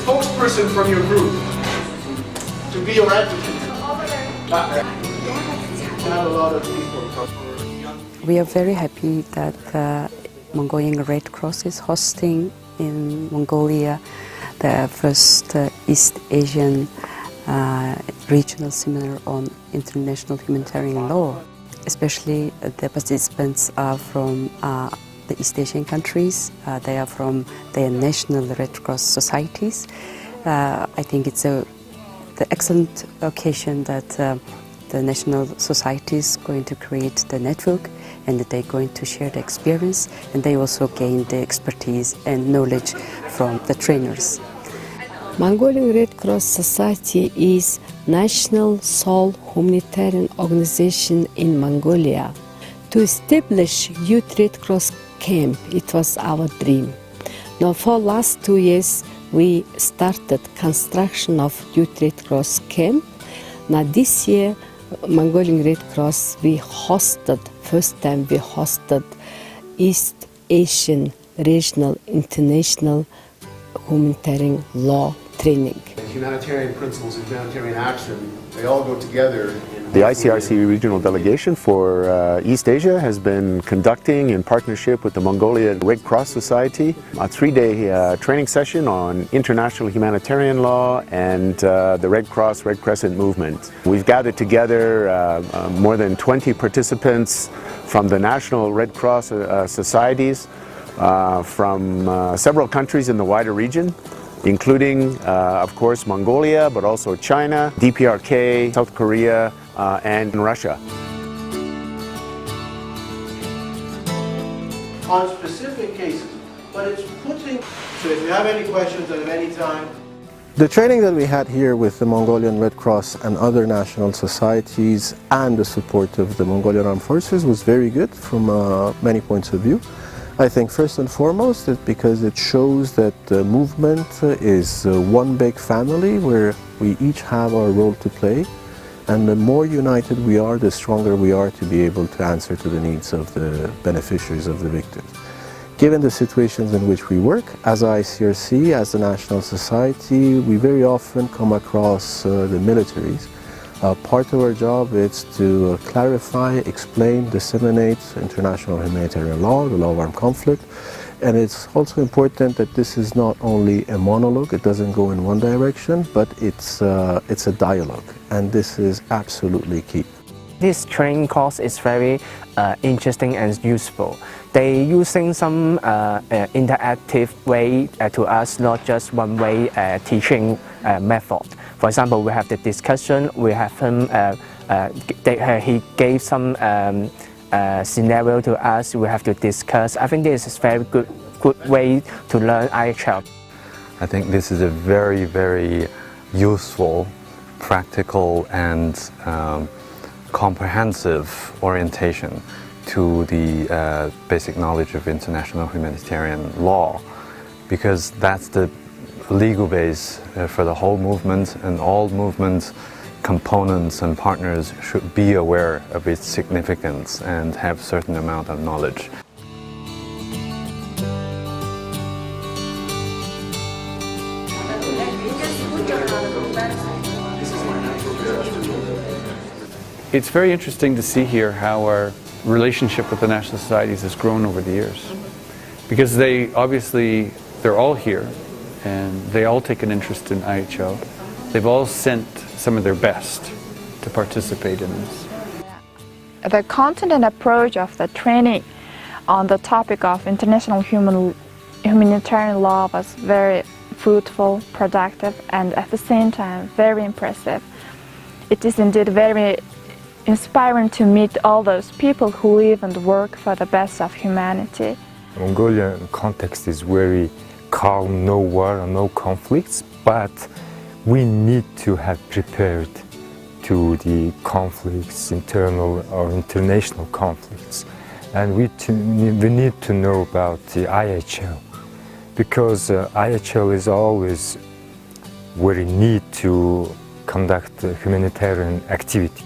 spokesperson from your group to be your advocate. Not a lot of people come for. We are very happy that the Mongolian Red Cross is hosting in Mongolia the first East Asian regional seminar on international humanitarian law. Especially the participants are from the East Asian countries. They are from their national Red Cross societies. I think it's the excellent occasion that the national society is going to create the network, and that they're going to share the experience, and they also gain the expertise and knowledge from the trainers. Mongolian Red Cross Society is national sole humanitarian organization in Mongolia. To establish Youth Red Cross camp, it was our dream. Now for last 2 years, we started construction of Youth Red Cross camp. Now this year, Mongolian Red Cross, first time we hosted East Asian Regional International Humanitarian Law training. Humanitarian principles and humanitarian action, they all go together. The ICRC regional delegation for East Asia has been conducting, in partnership with the Mongolian Red Cross Society, a 3-day training session on international humanitarian law and the Red Cross, Red Crescent movement. We've gathered together more than 20 participants from the national Red Cross societies from several countries in the wider region, including, of course, Mongolia, but also China, DPRK, South Korea, and Russia. On specific cases, but it's putting, so if you have any questions at any time. The training that we had here with the Mongolian Red Cross and other national societies and the support of the Mongolian Armed Forces was very good from many points of view. I think first and foremost because it shows that the movement is one big family where we each have our role to play, and the more united we are, the stronger we are to be able to answer to the needs of the beneficiaries of the victims. Given the situations in which we work, as ICRC, as the National Society, we very often come across the militaries. Part of our job is to clarify, explain, disseminate international humanitarian law, the law of armed conflict. And it's also important that this is not only a monologue, it doesn't go in one direction, but it's a dialogue, and this is absolutely key. This training course is very interesting and useful. They using some interactive way to us, not just one way teaching method. For example, we have the discussion, we have him, he gave some scenario to us, we have to discuss. I think this is a very good way to learn IHL. I think this is a very, very useful, practical and comprehensive orientation to the basic knowledge of international humanitarian law, because that's the legal base for the whole movement, and all movement components and partners should be aware of its significance and have certain amount of knowledge. It's very interesting to see here how our relationship with the national societies has grown over the years, because they're all here and they all take an interest in IHL. They've all sent some of their best to participate in this. The content and approach of the training on the topic of international humanitarian law was very fruitful, productive, and at the same time very impressive. It is indeed very inspiring to meet all those people who live and work for the best of humanity. The Mongolian context is very calm, no war, no conflicts, but we need to have prepared to the conflicts, internal or international conflicts. And we need to know about the IHL, because IHL is always where we need to conduct humanitarian activity.